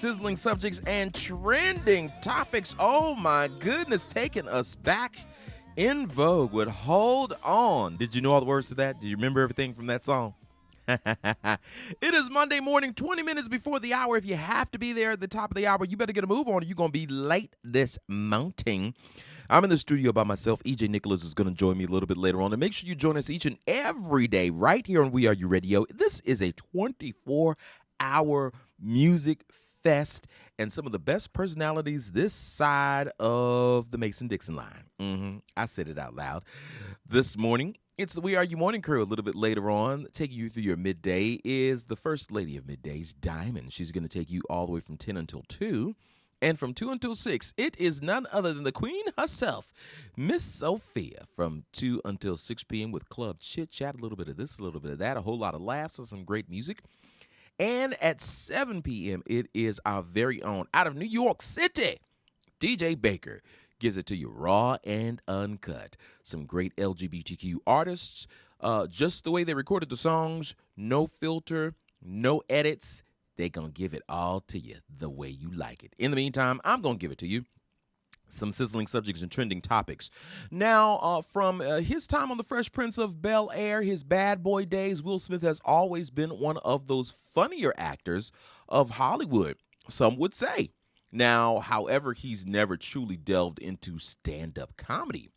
sizzling subjects and trending topics. Oh my goodness, taking us back in vogue with Hold On. Did you know all the words to that? Do you remember everything from that song? It is Monday morning, 20 minutes before the hour. If you have to be there at the top of the hour, you better get a move on or you're going to be late this mounting. I'm in the studio by myself. EJ Nicholas is going to join me a little bit later on. And make sure you join us each and every day right here on WERUradio. This is a 24-hour music fest and some of the best personalities this side of the Mason-Dixon line. I said it out loud. This morning, it's the We Are You Morning Crew. A little bit later on, taking you through your midday is the first lady of middays, Diamond. She's going to take you all the way from 10 until 2. And from 2 until 6, it is none other than the queen herself, Miss Sophia, from 2 until 6 p.m. with club chit-chat, a little bit of this, a little bit of that, a whole lot of laughs and some great music. And at 7 p.m., it is our very own, out of New York City, DJ Baker. Gives it to you raw and uncut. Some great LGBTQ artists, just the way they recorded the songs, no filter, no edits. They're going to give it all to you the way you like it. In the meantime, I'm going to give it to you. Some sizzling subjects and trending topics. Now, from his time on The Fresh Prince of Bel-Air, his bad boy days, Will Smith has always been one of those funnier actors of Hollywood, some would say. Now, however, he's never truly delved into stand-up comedy.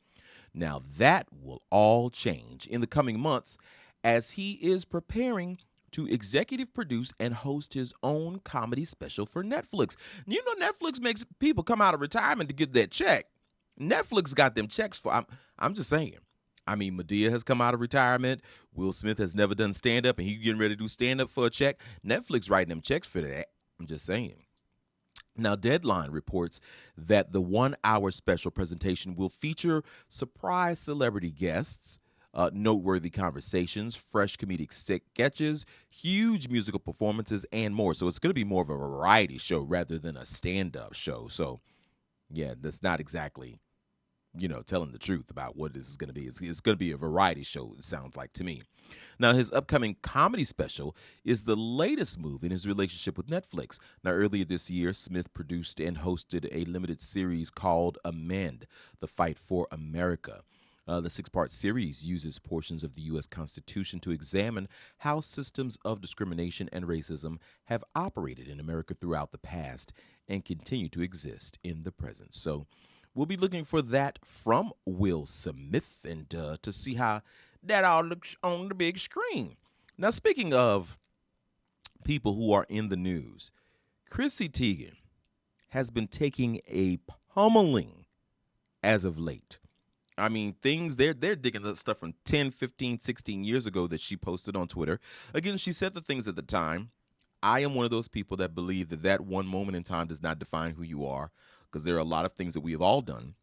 Now, that will all change in the coming months as he is preparing to executive produce and host his own comedy special for Netflix. You know, Netflix makes people come out of retirement to get that check. Netflix got them checks for, I'm just saying. I mean, Madea has come out of retirement. Will Smith has never done stand-up, and he's getting ready to do stand-up for a check. Netflix writing them checks for that. I'm just saying. Now, Deadline reports that the 1-hour special presentation will feature surprise celebrity guests, noteworthy conversations, fresh comedic sketches, huge musical performances, and more. So it's going to be more of a variety show rather than a stand-up show. So, yeah, that's not exactly, telling the truth about what this is going to be. It's going to be a variety show, it sounds like to me. Now, his upcoming comedy special is the latest move in his relationship with Netflix. Now, earlier this year, Smith produced and hosted a limited series called Amend, The Fight for America. The 6-part series uses portions of the U.S. Constitution to examine how systems of discrimination and racism have operated in America throughout the past and continue to exist in the present. So we'll be looking for that from Will Smith and to see how that all looks on the big screen. Now, speaking of people who are in the news, Chrissy Teigen has been taking a pummeling as of late. I mean, they're digging up stuff from 10, 15, 16 years ago that she posted on Twitter. Again, she said the things at the time. I am one of those people that believe that one moment in time does not define who you are, because there are a lot of things that we have all done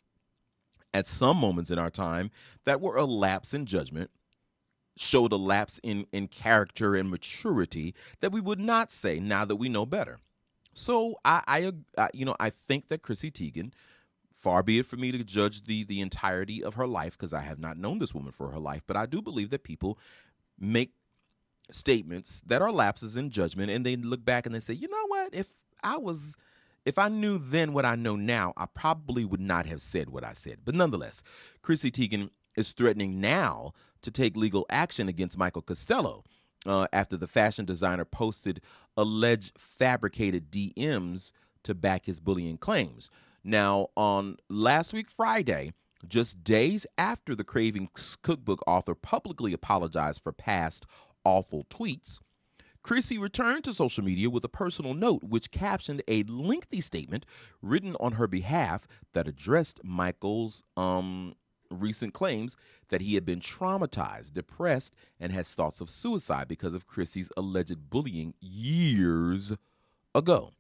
at some moments in our time that were a lapse in judgment, showed a lapse in character and maturity that we would not say now that we know better. So I think that Chrissy Teigen, far be it for me to judge the entirety of her life, because I have not known this woman for her life, but I do believe that people make statements that are lapses in judgment, and they look back and they say, you know what, if I knew then what I know now, I probably would not have said what I said. But nonetheless, Chrissy Teigen is threatening now to take legal action against Micheal Costello after the fashion designer posted alleged fabricated DMs to back his bullying claims. Now, on last week, Friday, just days after the Cravings cookbook author publicly apologized for past awful tweets, Chrissy returned to social media with a personal note which captioned a lengthy statement written on her behalf that addressed Michael's recent claims that he had been traumatized, depressed, and had thoughts of suicide because of Chrissy's alleged bullying years ago.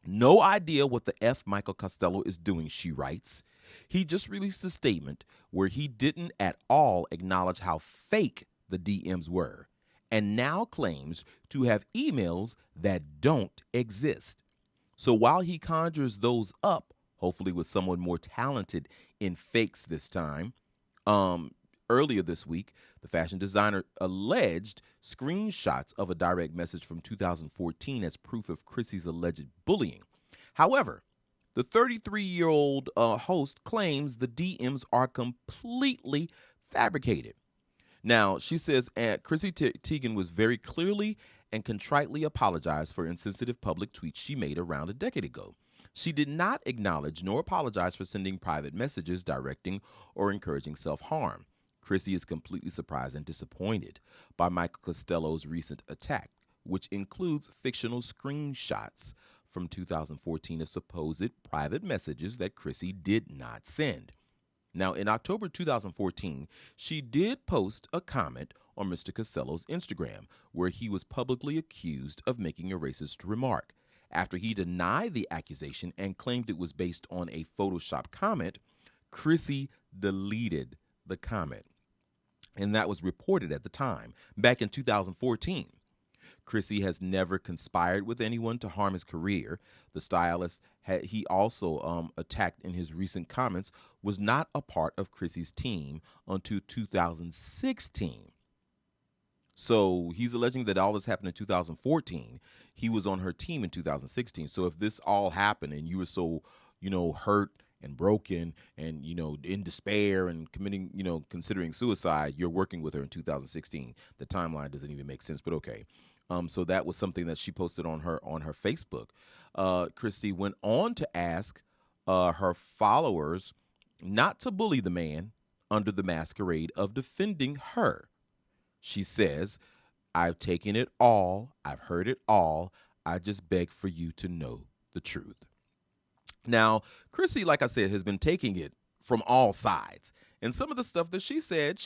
No idea what the F Micheal Costello is doing, she writes. He just released a statement where he didn't at all acknowledge how fake the DMs were, and now claims to have emails that don't exist. So while he conjures those up, hopefully with someone more talented in fakes this time, Earlier this week, the fashion designer alleged screenshots of a direct message from 2014 as proof of Chrissy's alleged bullying. However, the 33-year-old host claims the DMs are completely fabricated. Now, she says Chrissy Tiegan was very clearly and contritely apologized for insensitive public tweets she made around a decade ago. She did not acknowledge nor apologize for sending private messages directing or encouraging self-harm. Chrissy is completely surprised and disappointed by Michael Costello's recent attack, which includes fictional screenshots from 2014 of supposed private messages that Chrissy did not send. Now, in October 2014, she did post a comment on Mr. Costello's Instagram where he was publicly accused of making a racist remark. After he denied the accusation and claimed it was based on a Photoshop comment, Chrissy deleted the comment. And that was reported at the time, back in 2014. Chrissy has never conspired with anyone to harm his career. The stylist he also attacked in his recent comments was not a part of Chrissy's team until 2016. So he's alleging that all this happened in 2014. He was on her team in 2016. So if this all happened and you were so, hurt and broken and, in despair and committing, considering suicide, you're working with her in 2016. The timeline doesn't even make sense, but okay. So that was something that she posted on her Facebook. Christy went on to ask her followers not to bully the man under the masquerade of defending her. She says, "I've taken it all. I've heard it all. I just beg for you to know the truth." Now, Chrissy, like I said, has been taking it from all sides. And some of the stuff that she said.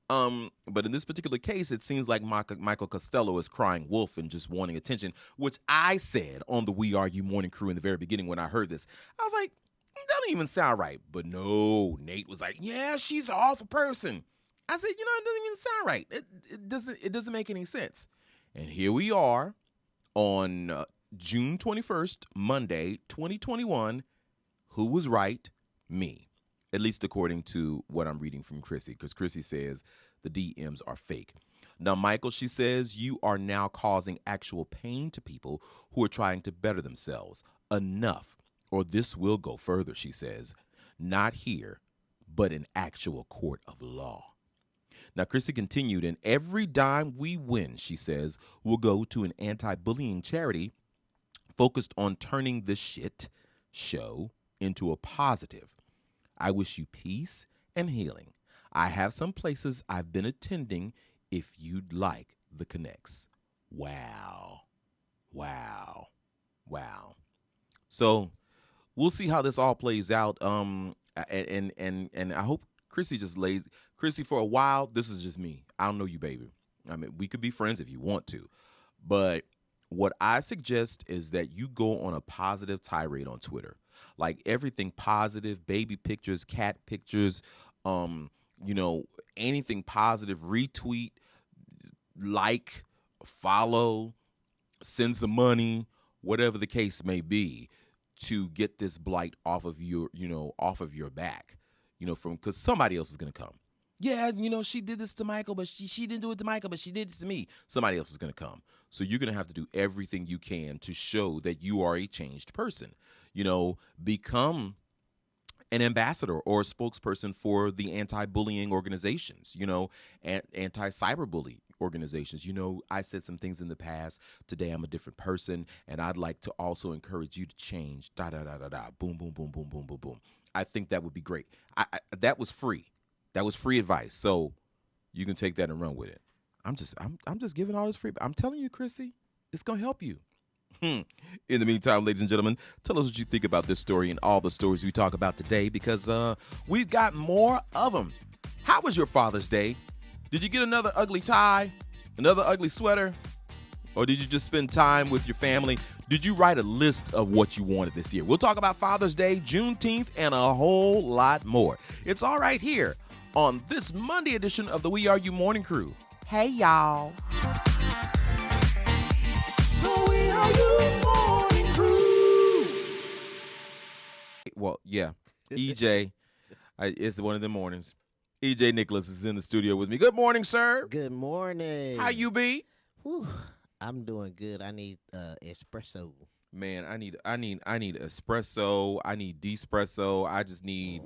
But in this particular case, it seems like Michael Costello is crying wolf and just wanting attention, which I said on the We Are You morning crew in the very beginning when I heard this. I was like, that don't even sound right. But no, Nate was like, yeah, she's an awful person. I said, it doesn't even sound right. It doesn't make any sense. And here we are on June 21st, Monday, 2021. Who was right? Me. At least according to what I'm reading from Chrissy, because Chrissy says the DMs are fake. Now, Michael, she says, you are now causing actual pain to people who are trying to better themselves. Enough, or this will go further, she says. Not here, but in actual court of law. Now, Chrissy continued, and every dime we win, she says, will go to an anti-bullying charity focused on turning this shit show into a positive. I wish you peace and healing. I have some places I've been attending if you'd like the connects. Wow. So we'll see how this all plays out. And I hope Chrissy just lays. Chrissy, for a while, this is just me. I don't know you, baby. I mean, we could be friends if you want to. But what I suggest is that you go on a positive tirade on Twitter. Like everything positive, baby pictures, cat pictures, anything positive, retweet, like, follow, send some money, whatever the case may be, to get this blight off of your back, because somebody else is going to come. Yeah, she did this to Michael, but she didn't do it to Michael, but she did this to me. Somebody else is going to come. So you're going to have to do everything you can to show that you are a changed person. Become an ambassador or a spokesperson for the anti-bullying organizations, anti-cyberbully organizations. I said some things in the past. Today I'm a different person, and I'd like to also encourage you to change. Boom, boom, boom, boom, boom, boom, boom. I think that would be great. That was free. That was free advice. So you can take that and run with it. I'm just giving all this free. I'm telling you, Chrissy, it's gonna help you. In the meantime, ladies and gentlemen, tell us what you think about this story and all the stories we talk about today, because we've got more of them. How was your Father's Day? Did you get another ugly tie, another ugly sweater, or did you just spend time with your family? Did you write a list of what you wanted this year? We'll talk about Father's Day, Juneteenth, and a whole lot more. It's all right here on this Monday edition of the We Are You Morning Crew. Hey, y'all. Well, yeah, EJ, it's one of the mornings. EJ Nicholas is in the studio with me. Good morning, sir. Good morning. How you be? Whew, I'm doing good. I need espresso. Man, I need espresso. I need despresso. I just need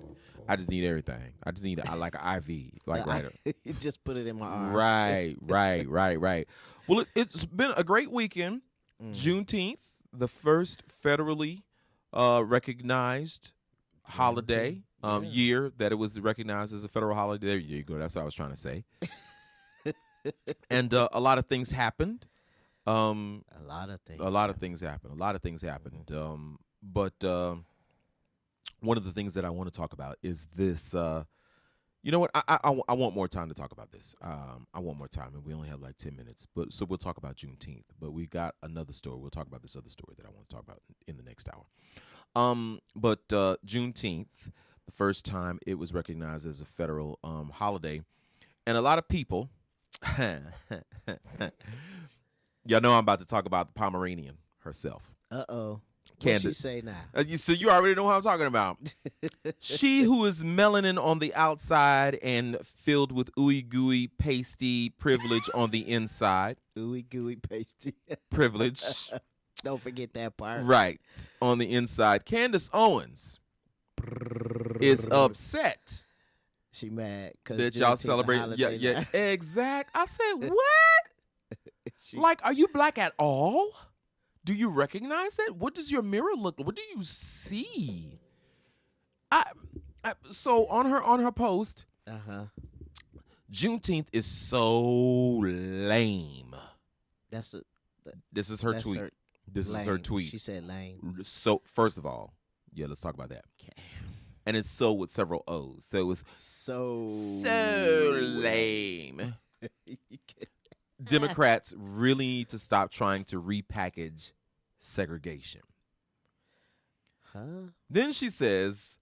everything. I just need like an IV, right. You just put it in my arm. Right. Well, it's been a great weekend. Juneteenth, the first federally recognized holiday year that it was recognized as a federal holiday. There you go. That's what I was trying to say. And a lot of things happened. A lot of things happened. But one of the things that I want to talk about is this. You know what? I want more time to talk about this. I want more time, and we only have like 10 minutes. So we'll talk about Juneteenth. But we got another story. We'll talk about this other story that I want to talk about in the next hour. But Juneteenth, the first time it was recognized as a federal holiday, and a lot of people. Y'all know I'm about to talk about the Pomeranian herself. Uh-oh. Candace. What she say now? So you already know what I'm talking about. She who is melanin on the outside and filled with ooey gooey pasty privilege on the inside. Ooey gooey pasty. Privilege. Don't forget that part. Right. On the inside. Candace Owens is upset. She mad because that y'all celebrate. Yeah, exact. I said, what? Like, are you black at all? Do you recognize it? What does your mirror look like? What do you see? So on her post, Juneteenth is so lame. This is her tweet. This is her tweet. She said lame. So first of all, let's talk about that. Okay. And it's so with several O's. So it was so lame. Democrats really need to stop trying to repackage segregation. Then she says,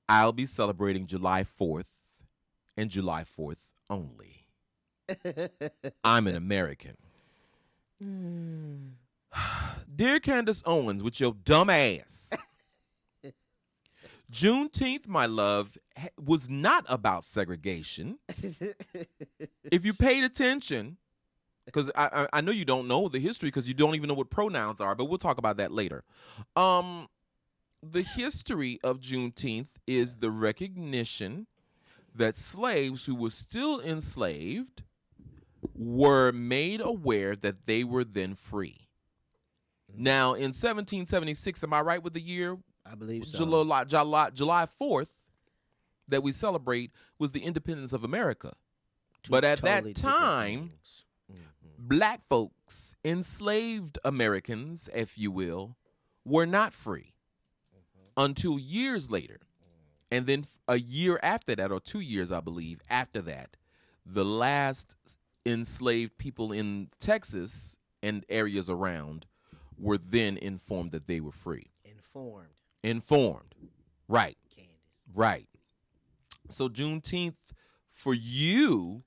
I'll be celebrating July 4th and July 4th only. I'm an American. Dear Candace Owens, with your dumb ass. Juneteenth, my love, was not about segregation. If you paid attention, because I know you don't know the history because you don't even know what pronouns are, but we'll talk about that later. The history of Juneteenth is the recognition that slaves who were still enslaved were made aware that they were then free. Now, in 1776, am I right with the year? I believe so. July 4th that we celebrate was the independence of America. But at that time, black folks, enslaved Americans, if you will, were not free until years later. And then a year after that, or 2 years, I believe, after that, the last enslaved people in Texas and areas around were then informed that they were free. Informed. Right. Candace. Right. So Juneteenth for you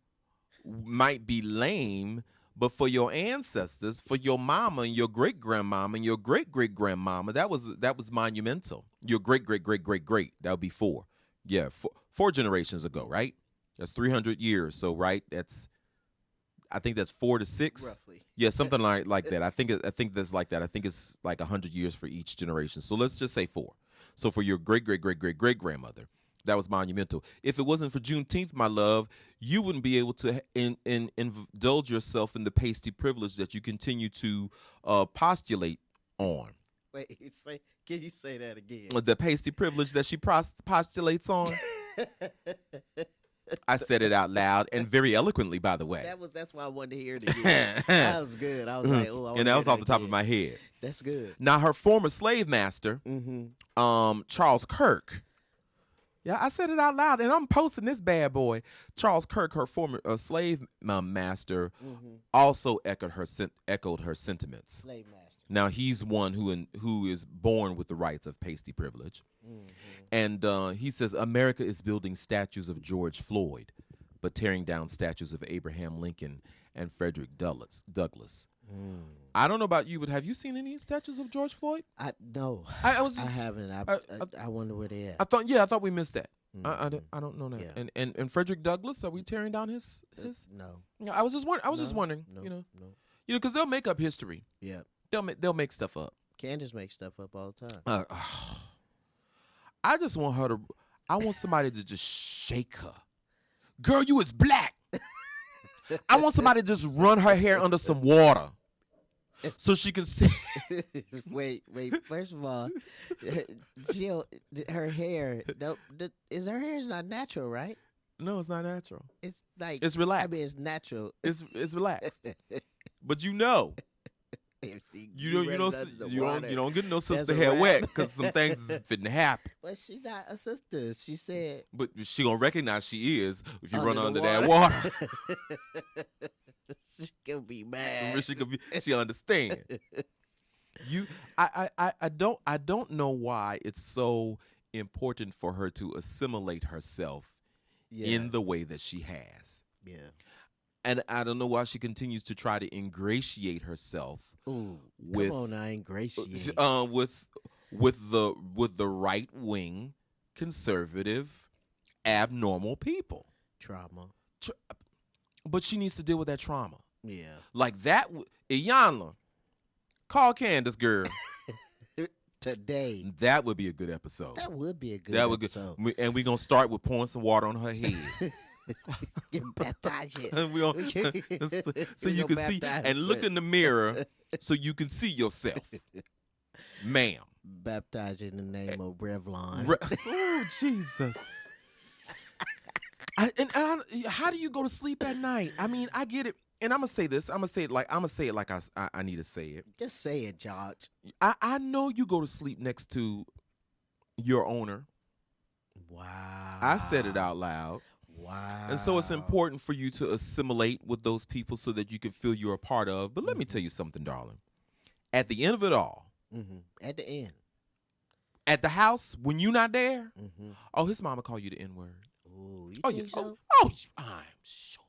might be lame, but for your ancestors, for your mama and your great grandmama and your great great grandmama, that was monumental. Your great great great great great, that would be four. Yeah, four generations ago, right? That's 300 years. So right, I think that's 4 to 6. Roughly. Yeah, something like that. I think that's like that. I think it's like 100 years for each generation. So let's just say 4. So for your great great great great great grandmother, that was monumental. If it wasn't for Juneteenth, my love, you wouldn't be able to indulge yourself in the pasty privilege that you continue to postulate on. Wait, can you say that again? The pasty privilege that she postulates on. I said it out loud and very eloquently, by the way. That's why I wanted to hear it again. That was good. I was like, oh, and that was off the top of my head. That's good. Now, her former slave master, Charles Kirk. Yeah, I said it out loud, and I'm posting this bad boy. Charles Kirk, her former slave master, also echoed her sentiments. Slave master. Now he's one who is born with the rights of pasty privilege, and he says America is building statues of George Floyd, but tearing down statues of Abraham Lincoln and Frederick Douglass. I don't know about you, but have you seen any statues of George Floyd? No, I haven't. I wonder where they at. I thought we missed that. I don't know that. Yeah. And Frederick Douglass, are we tearing down his? No. Yeah, I was just wondering. No, You know, no. because they'll make up history. Yeah. They'll make stuff up. Candace makes stuff up all the time. I just want her to. I want somebody to just shake her. Girl, you is black. I want somebody to just run her hair under some water so she can see. Wait. First of all, her hair. Her hair is not natural, right? No, it's not natural. It's like It's relaxed. I mean, it's natural. It's relaxed. But you don't get no sister hair wet because some things is fitting to happen. But she's not a sister. She said. But she gonna recognize she is if you run under the that water. She can be mad. She'll understand. I don't know why it's so important for her to assimilate herself in the way that she has. Yeah. And I don't know why she continues to try to ingratiate herself with come on, now, ingratiate. With the right wing, conservative, abnormal people. Trauma. But she needs to deal with that trauma. Yeah. Like that. Iyanla, call Candace, girl. Today. That would be a good episode. That would be a good episode. And we're going to start with pouring some water on her head. Baptize it. So you can see and look in the mirror so you can see yourself. Ma'am. Baptize in the name of Revlon. Oh, Jesus. How do you go to sleep at night? I mean, I get it. And I'm going to say this. I'm going to say it like I need to say it. Just say it, George. I know you go to sleep next to your owner. Wow. I said it out loud. Wow. And so it's important for you to assimilate with those people so that you can feel you're a part of. But let me tell you something, darling. At the end of it all. At the end. At the house, when you're not there, his mama call you the N-word. Ooh, you think so? I'm sure.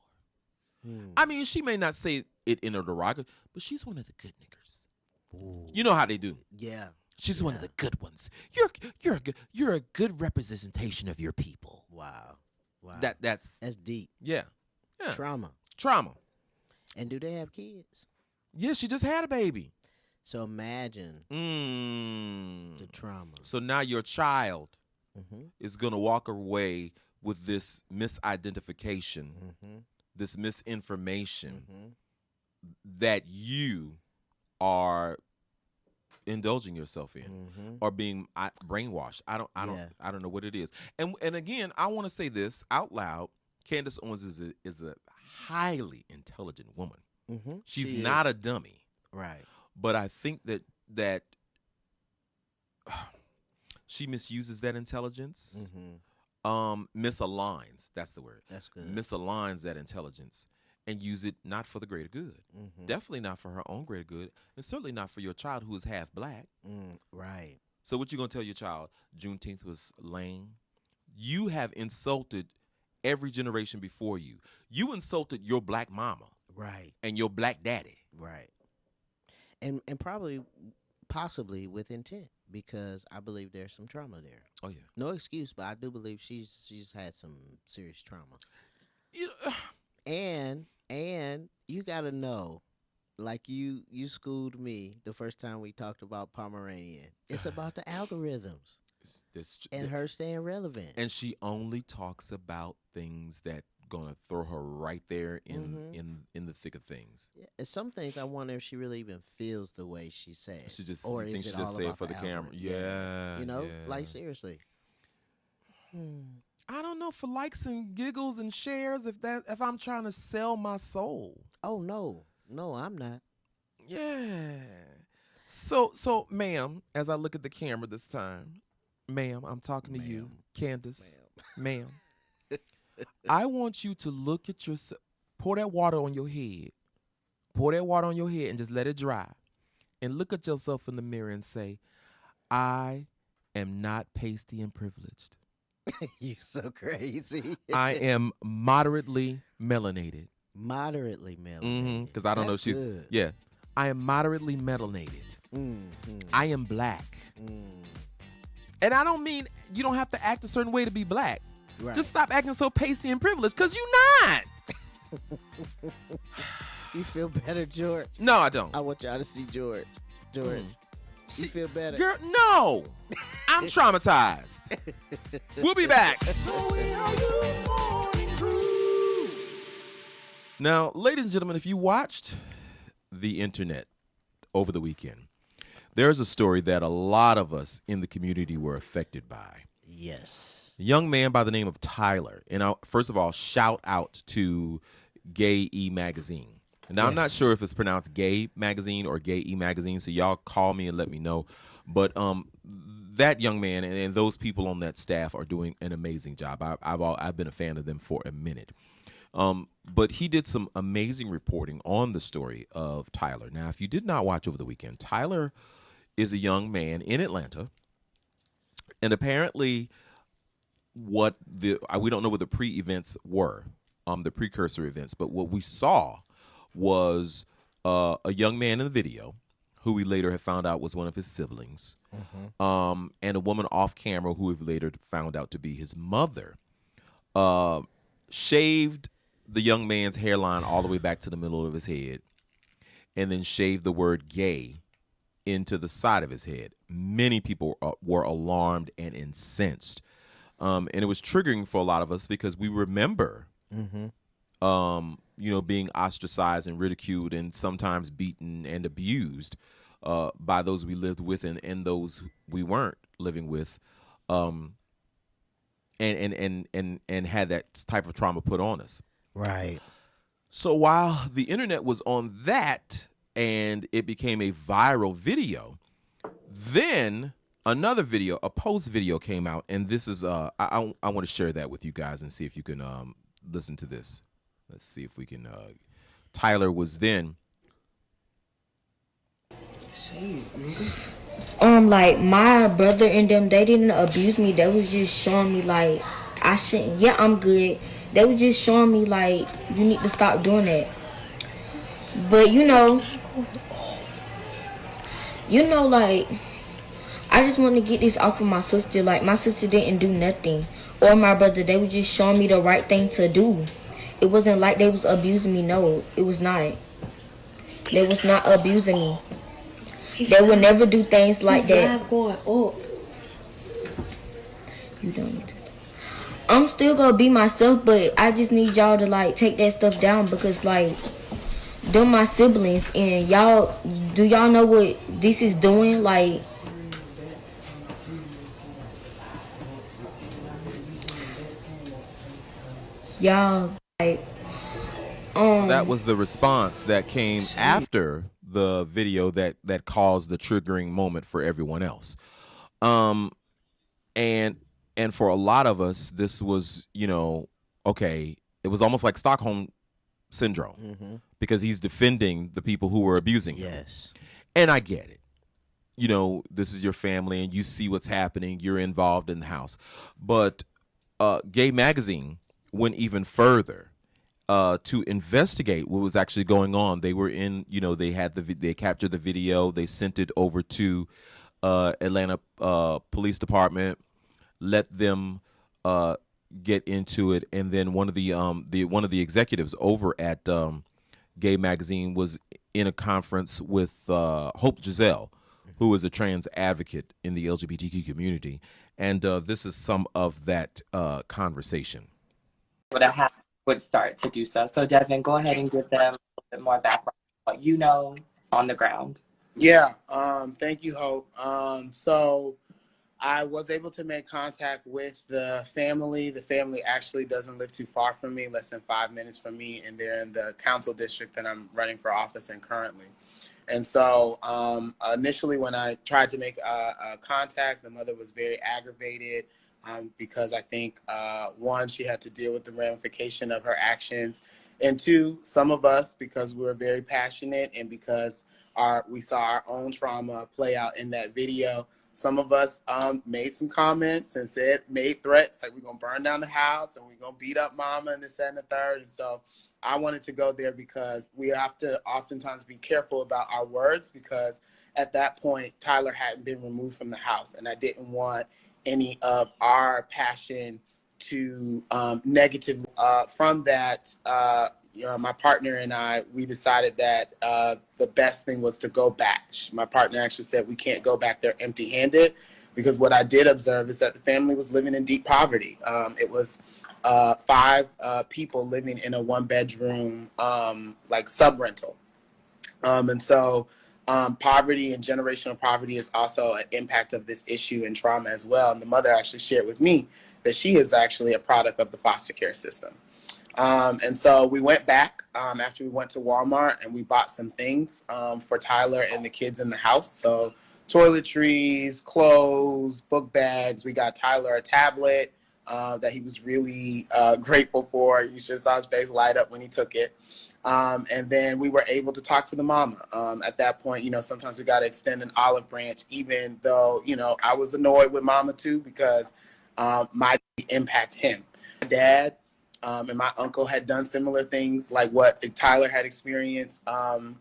I mean, she may not say it in a derogatory, but she's one of the good niggers. Ooh. You know how they do. Yeah. She's one of the good ones. You're a good representation of your people. Wow. That's deep. Yeah. Trauma. And do they have kids? Yeah, she just had a baby. So imagine the trauma. So now your child is gonna walk away with this misidentification, this misinformation that you are indulging yourself in or being brainwashed. I don't know what it is. And again, I want to say this out loud. Candace Owens is a highly intelligent woman. She's not a dummy. Right. But I think that she misuses that intelligence. Misaligns. That's the word. That's good. Misaligns that intelligence and use it not for the greater good. Definitely not for her own greater good, and certainly not for your child who is half black. Right. So what you gonna tell your child? Juneteenth was lame. You have insulted every generation before you. You insulted your black mama. Right. And your black daddy. Right. And possibly with intent, because I believe there's some trauma there. Oh yeah. No excuse, but I do believe she's had some serious trauma. You know, and you gotta know, like you schooled me the first time we talked about Pomeranian. It's about the algorithms and her staying relevant. And she only talks about things that gonna throw her right there in the thick of things. Yeah, and some things I wonder if she really even feels the way she says. She just or thinks is she it just all say about it for the camera. algorithm? Yeah. You know, yeah. like seriously. I don't know, for likes and giggles and shares, if I'm trying to sell my soul. Oh no, I'm not. Yeah. So, ma'am, as I look at the camera this time, ma'am, I'm talking to you, Candace, ma'am. I want you to look at yourself. Pour that water on your head. Pour that water on your head and just let it dry. And look at yourself in the mirror and say, I am not pasty and privileged. You so crazy. I am moderately melanated. Moderately melanated. Because I don't know she's good. Yeah. I am moderately melanated. I am black. And I don't mean you don't have to act a certain way to be black. Right. Just stop acting so pasty and privileged, because you're not. You feel better, George? No, I don't. I want y'all to see George. George, you feel better? Girl, no. I'm traumatized. We'll be back. Now, ladies and gentlemen, if you watched the internet over the weekend, there's a story that a lot of us in the community were affected by. Yes. A young man by the name of Tyler. And first of all, shout out to Gayemagazin. Now, yes. I'm not sure if it's pronounced Gayemagazin or Gayemagazin, so y'all call me and let me know. But that young man and those people on that staff are doing an amazing job. I've been a fan of them for a minute. But he did some amazing reporting on the story of Tyler. Now, if you did not watch over the weekend, Tyler is a young man in Atlanta, and apparently we don't know what the pre-events were, the precursor events, but what we saw was a young man in the video who we later have found out was one of his siblings, and a woman off camera who we later found out to be his mother, shaved the young man's hairline all the way back to the middle of his head, and then shaved the word gay into the side of his head. Many people were alarmed and incensed. And it was triggering for a lot of us because we remember, being ostracized and ridiculed and sometimes beaten and abused by those we lived with and those we weren't living with, and had that type of trauma put on us. Right. So while the internet was on that and it became a viral video, then another video, a post video came out, and this is I want to share that with you guys and see if you can listen to this. Let's see if we can. Tyler was then. Like my brother and them, they didn't abuse me. They was just showing me like I shouldn't. Yeah, I'm good. They was just showing me like you need to stop doing that. But like I just want to get this off of my sister. Like my sister didn't do nothing, or my brother. They was just showing me the right thing to do. It wasn't like they was abusing me. No, it was not. They was not abusing me. They would never do things like that. Going up. You don't need to stop. I'm still gonna be myself, but I just need y'all to like take that stuff down because like them my siblings and y'all. Do y'all know what this is doing? Like. Y'all like that was the response that came after the video that caused the triggering moment for everyone else. And for a lot of us, this was, okay, it was almost like Stockholm syndrome because he's defending the people who were abusing him. Yes. And I get it. This is your family and you see what's happening. You're involved in the house. But Gayemagazin went even further to investigate what was actually going on. They were in, they captured the video. They sent it over to Atlanta Police Department, let them get into it, and then one of the executives over at Gayemagazin was in a conference with Hope Giselle, who is a trans advocate in the LGBTQ community, and this is some of that conversation. Would start to do so. So Devin, go ahead and give them a little bit more background on what on the ground. Yeah, thank you, Hope. So I was able to make contact with the family. The family actually doesn't live too far from me, less than 5 minutes from me, and they're in the council district that I'm running for office in currently. And so initially when I tried to make a contact, the mother was very aggravated. Because I think, one, she had to deal with the ramification of her actions. And two, some of us, because we were very passionate and because we saw our own trauma play out in that video, some of us made some comments and made threats, like we're going to burn down the house and we're going to beat up mama and this, that, and the third. And so I wanted to go there because we have to oftentimes be careful about our words because at that point, Tyler hadn't been removed from the house. And I didn't want any of our passion to negatively. From that, my partner and I, we decided that the best thing was to go back. My partner actually said we can't go back there empty-handed, because what I did observe is that the family was living in deep poverty. It was 5 people living in a 1-bedroom like sub-rental. And so poverty and generational poverty is also an impact of this issue and trauma as well. And the mother actually shared with me that she is actually a product of the foster care system. And so we went back after we went to Walmart, and we bought some things for Tyler and the kids in the house. So toiletries, clothes, book bags. We got Tyler a tablet that he was really grateful for. You should saw his face light up when he took it. And then we were able to talk to the mama. At that point, sometimes we got to extend an olive branch, even though, I was annoyed with mama too, because my impact him. My dad and my uncle had done similar things like what Tyler had experienced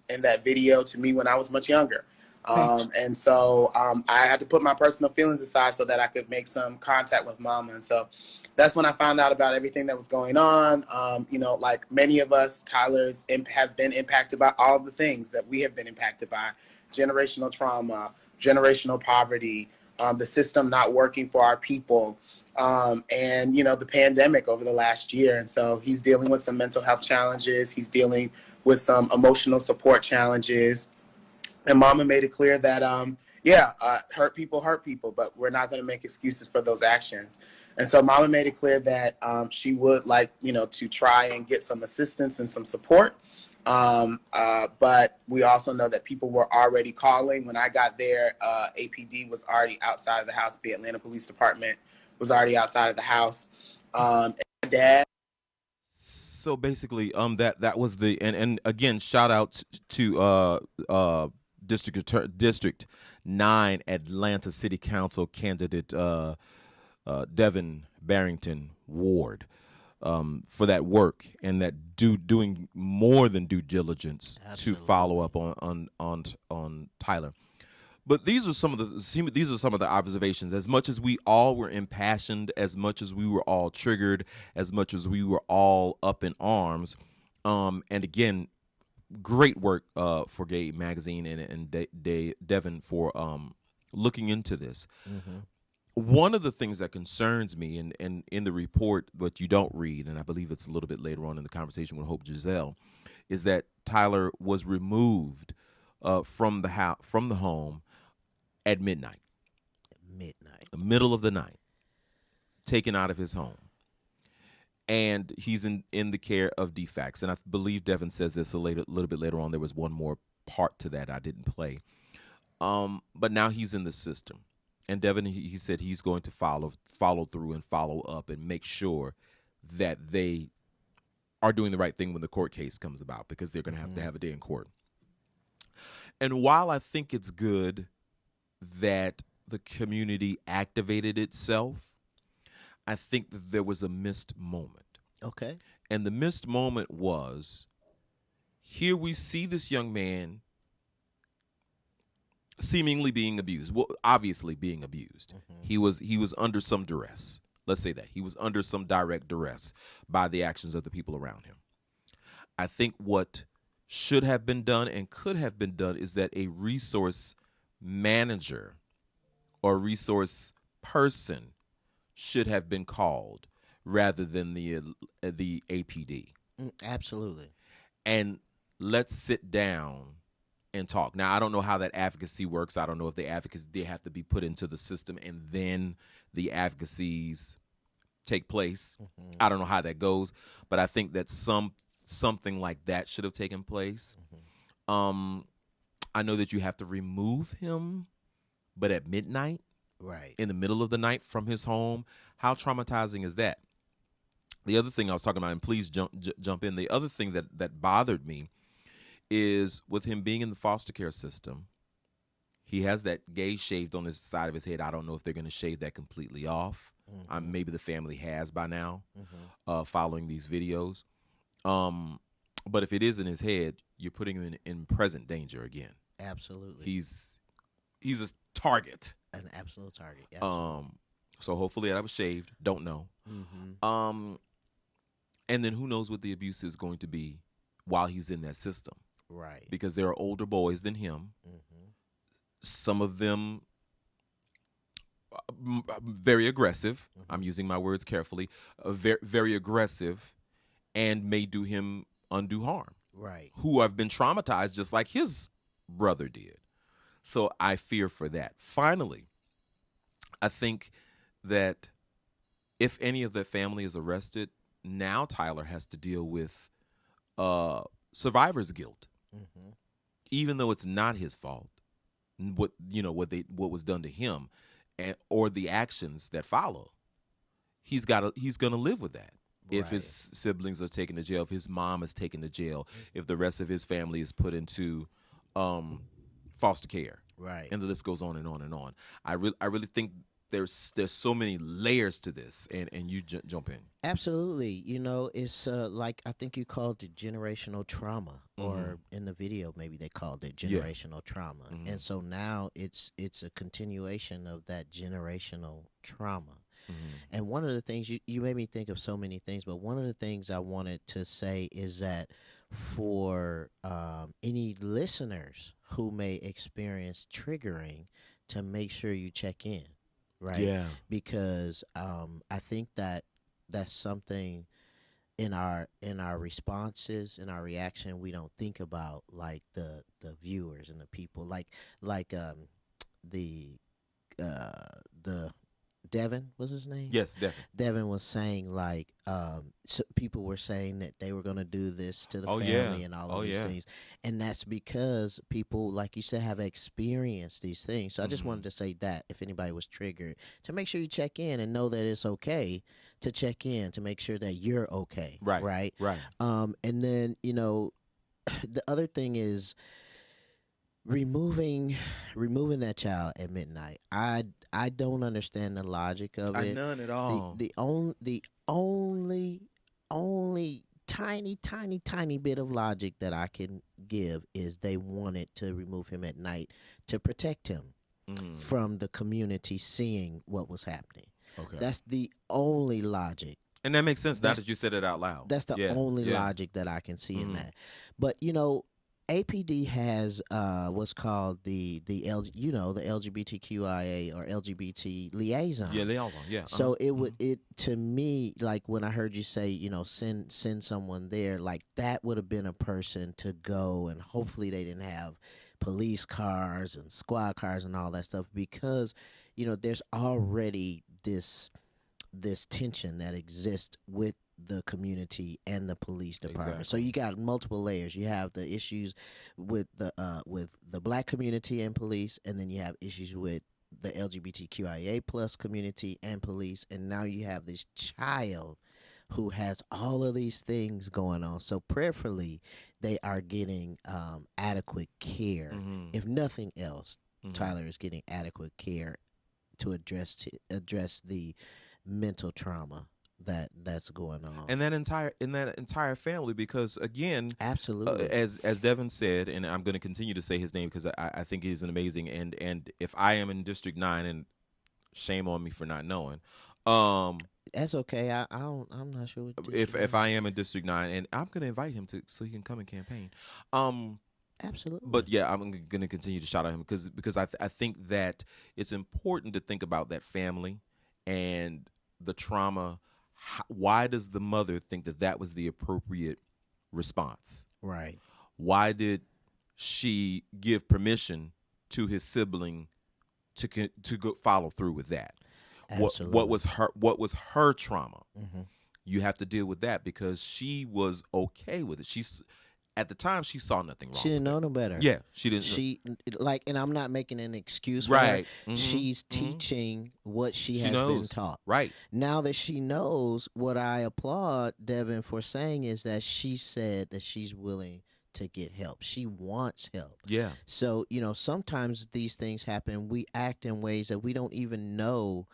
in that video to me when I was much younger. And so I had to put my personal feelings aside so that I could make some contact with mama. And so that's when I found out about everything that was going on. Like many of us, Tyler's have been impacted by all the things that we have been impacted by: generational trauma, generational poverty, the system not working for our people, and, the pandemic over the last year. And so he's dealing with some mental health challenges. He's dealing with some emotional support challenges. And mama made it clear that, hurt people, but we're not going to make excuses for those actions. And so mama made it clear that she would like, to try and get some assistance and some support. But we also know that people were already calling. When I got there, APD was already outside of the house. The Atlanta Police Department was already outside of the house. And my dad. So basically, that was the and again, shout out to District 9 Atlanta City Council candidate Devin Barrington Ward for that work and that doing more than due diligence. Absolutely. To follow up on Tyler. But these are some of the observations. As much as we all were impassioned, as much as we were all triggered, as much as we were all up in arms, and again, great work for Gayemagazin and Devin for looking into this. Mm-hmm. One of the things that concerns me, and in the report, but you don't read, and I believe it's a little bit later on in the conversation with Hope Giselle, is that Tyler was removed from the home at midnight. The middle of the night, taken out of his home. And he's in the care of DFACS. And I believe Devin says this a little bit later on. There was one more part to that I didn't play. But now he's in the system. And Devin, he said he's going to follow through and follow up and make sure that they are doing the right thing when the court case comes about, because they're going to have a day in court. And while I think it's good that the community activated itself, I think that there was a missed moment. Okay. And the missed moment was, here we see this young man seemingly being abused. Well, obviously being abused. Mm-hmm. He was under some duress. Let's say that. He was under some direct duress by the actions of the people around him. I think what should have been done and could have been done is that a resource manager or resource person should have been called rather than the APD. Absolutely. And let's sit down and talk. Now, I don't know how that advocacy works. I don't know if they have to be put into the system and then the advocacies take place. Mm-hmm. I don't know how that goes, but I think that something like that should have taken place. Mm-hmm. I know that you have to remove him, but at midnight, right in the middle of the night from his home, how traumatizing is that? The other thing I was talking about, and please jump in, the other thing that bothered me is with him being in the foster care system, he has that gaze shaved on his side of his head. I don't know if they're going to shave that completely off. Mm-hmm. Maybe the family has by now, following these videos. But if it is in his head, you're putting him in present danger again. Absolutely. He's a target. An absolute target. Absolutely. So hopefully that was shaved. Don't know. And then who knows what the abuse is going to be while he's in that system. Right. Because there are older boys than him. Some of them very aggressive. I'm using my words carefully. Very, very aggressive, and may do him undue harm. Right. Who have been traumatized just like his brother did. So I fear for that. Finally, I think that if any of the family is arrested, now Tyler has to deal with survivor's guilt, even though it's not his fault. What was done to him, or the actions that follow. He's gonna live with that. Right. If his siblings are taken to jail, if his mom is taken to jail, if the rest of his family is put into foster care, right, and the list goes on and on and on. I really think there's so many layers to this, and you jump in. Absolutely. It's like, I think you called it generational trauma, or in the video maybe they called it generational trauma. And so now it's a continuation of that generational trauma. And one of the things, you made me think of so many things, but one of the things I wanted to say is that for any listeners who may experience triggering, to make sure you check in. Right. Yeah. Because I think that's something in our responses, in our reaction, we don't think about, like the viewers and the people, like the Devin was his name. Yes, Devin. Devin was saying, like, so people were saying that they were going to do this to the family and all of these things, and that's because people, like you said, have experienced these things. So I just wanted to say that if anybody was triggered, to make sure you check in and know that it's okay to check in, to make sure that you're okay. Right. And then the other thing is removing that child at midnight. I don't understand the logic of it. None at all. The only tiny bit of logic that I can give is they wanted to remove him at night to protect him from the community seeing what was happening. Okay. That's the only logic. And that makes sense now that you said it out loud. That's the only logic that I can see in that. But APD has what's called the LGBTQIA or LGBT liaison. Yeah, liaison. Yeah. So it to me, like when I heard you say, send someone there, like that would have been a person to go, and hopefully they didn't have police cars and squad cars and all that stuff, because there's already this tension that exists with the community and the police department. Exactly. So you got multiple layers. You have the issues with the black community and police, and then you have issues with the LGBTQIA plus community and police, and now you have this child who has all of these things going on. So prayerfully, they are getting adequate care. If nothing else, Tyler is getting adequate care to address the mental trauma that's going on, and that entire family, because again, absolutely, as Devin said, and I'm going to continue to say his name because I think he's an amazing, and if I am in District 9, and shame on me for not knowing, that's okay. I'm not sure what if I am in District 9, and I'm going to invite him so he can come and campaign. Absolutely. But yeah, I'm going to continue to shout out him because I think that it's important to think about that family and the trauma. Why does the mother think that was the appropriate response? Right. Why did she give permission to his sibling to go follow through with that? Absolutely. What was her trauma? You have to deal with that because she was okay with it. At the time, she saw nothing wrong. She didn't know no better. Yeah, she didn't. And I'm not making an excuse for right. her. She's teaching what she has knows. been taught. Right. Now that she knows, what I applaud Devin for saying is that she said that she's willing to get help. She wants help. Yeah. So, sometimes these things happen. We act in ways that we don't even know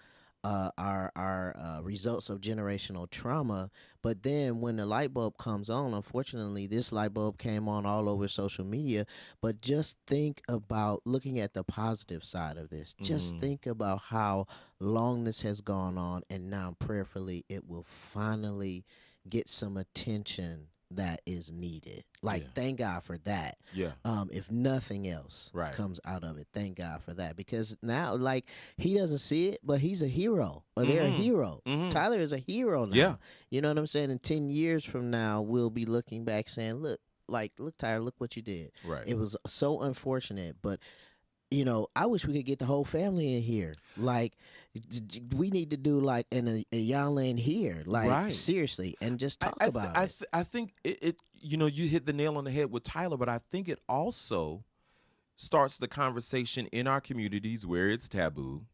our results of generational trauma. But then when the light bulb comes on, unfortunately, this light bulb came on all over social media. But just think about looking at the positive side of this. Just think about how long this has gone on, and now prayerfully it will finally get some attention that is needed. Like, thank God for that. Yeah. If nothing else Right. comes out of it, thank God for that. Because now, like, he doesn't see it, but he's a hero, or they're a hero. Tyler is a hero now. Yeah. You know what I'm saying? In 10 years from now, we'll be looking back saying, look, Tyler, look what you did. Right. It was so unfortunate, but you know, I wish we could get the whole family in here. Like, we need to do like a y'all in here, like Right. seriously, and just talk about it. I think it. You know, you hit the nail on the head with Tyler, but I think it also starts the conversation in our communities where it's taboo.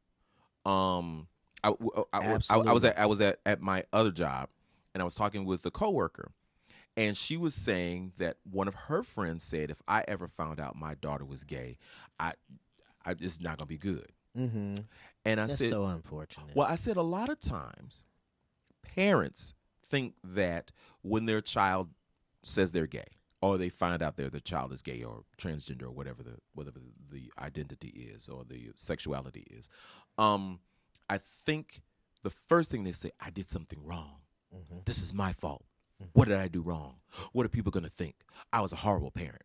I was at my other job, and I was talking with a coworker, and she was saying that one of her friends said, if I ever found out my daughter was gay, it's not gonna be good. Mm-hmm. And I That's said, so unfortunate. well, I said a lot of times parents think that when their child says they're gay, or they find out their child is gay or transgender or whatever the identity is or the sexuality is, I think the first thing they say, I did something wrong. Mm-hmm. This is my fault. What did I do wrong? What are people gonna think? I was a horrible parent.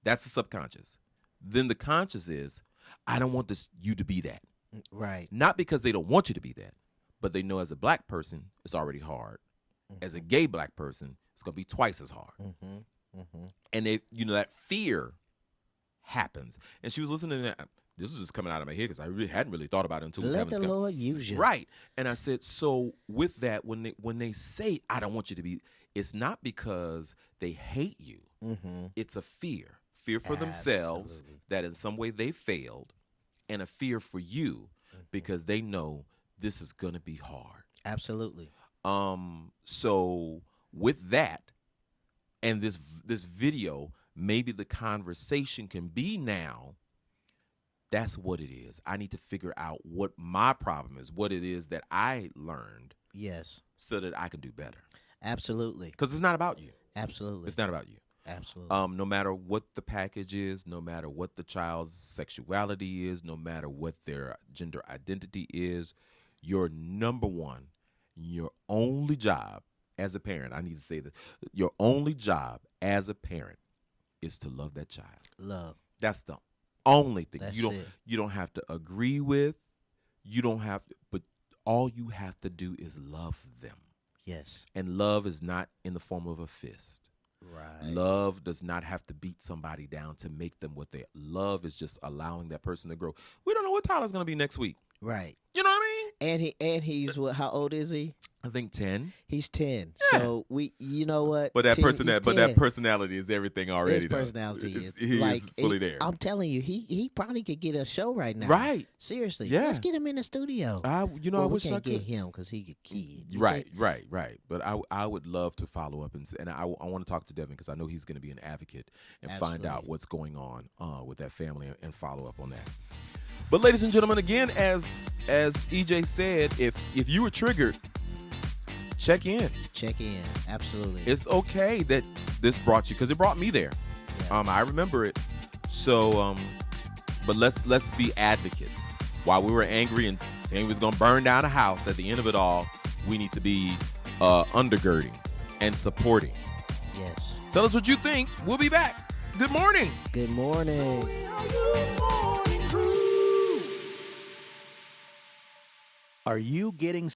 That's the subconscious. Then the conscious is, I don't want you to be that. Right. Not because they don't want you to be that, but they know as a black person, it's already hard. As a gay black person, it's going to be twice as hard. And that fear happens. And she was listening to that. This is just coming out of my head because I really hadn't really thought about it until we was Let having this the Lord use you. Right. And I said, so with that, when they say, I don't want you to be, it's not because they hate you. It's a fear for themselves that in some way they failed, and a fear for you because they know this is going to be hard. Absolutely. So with that and this video, maybe the conversation can be now, that's what it is. I need to figure out what my problem is, what it is that I learned. Yes. So that I can do better. Absolutely. Because it's not about you. Absolutely. It's not about you. Absolutely. No matter what the package is, no matter what the child's sexuality is, no matter what their gender identity is, your number one, your only job as a parent, I need to say this, your only job as a parent is to love that child. Love. That's the only thing. That's you don't have to agree with, you don't have to, but all you have to do is love them. Yes. And love is not in the form of a fist. Right. Love does not have to beat somebody down to make them what they. Love is just allowing that person to grow. We don't know what Tyler's going to be next week. Right. You know what I mean? And he's what? How old is he? I think 10. He's 10. Yeah. So you know what? But that 10, that personality is everything already. His personality is he's fully there. I'm telling you, he probably could get a show right now. Right. Seriously. Yeah. Let's get him in the studio. I we wish I can't could get him because he a kid. Right. But I would love to follow up and I want to talk to Devin because I know he's going to be an advocate and find out what's going on with that family and follow up on that. But ladies and gentlemen, again, as EJ said, if you were triggered, check in. Check in. Absolutely. It's okay that this brought you, because it brought me there. Yeah. I remember it. So, but let's be advocates. While we were angry and saying we was gonna burn down a house, at the end of it all, we need to be undergirding and supporting. Yes. Tell us what you think. We'll be back. Good morning. Good morning. Are you getting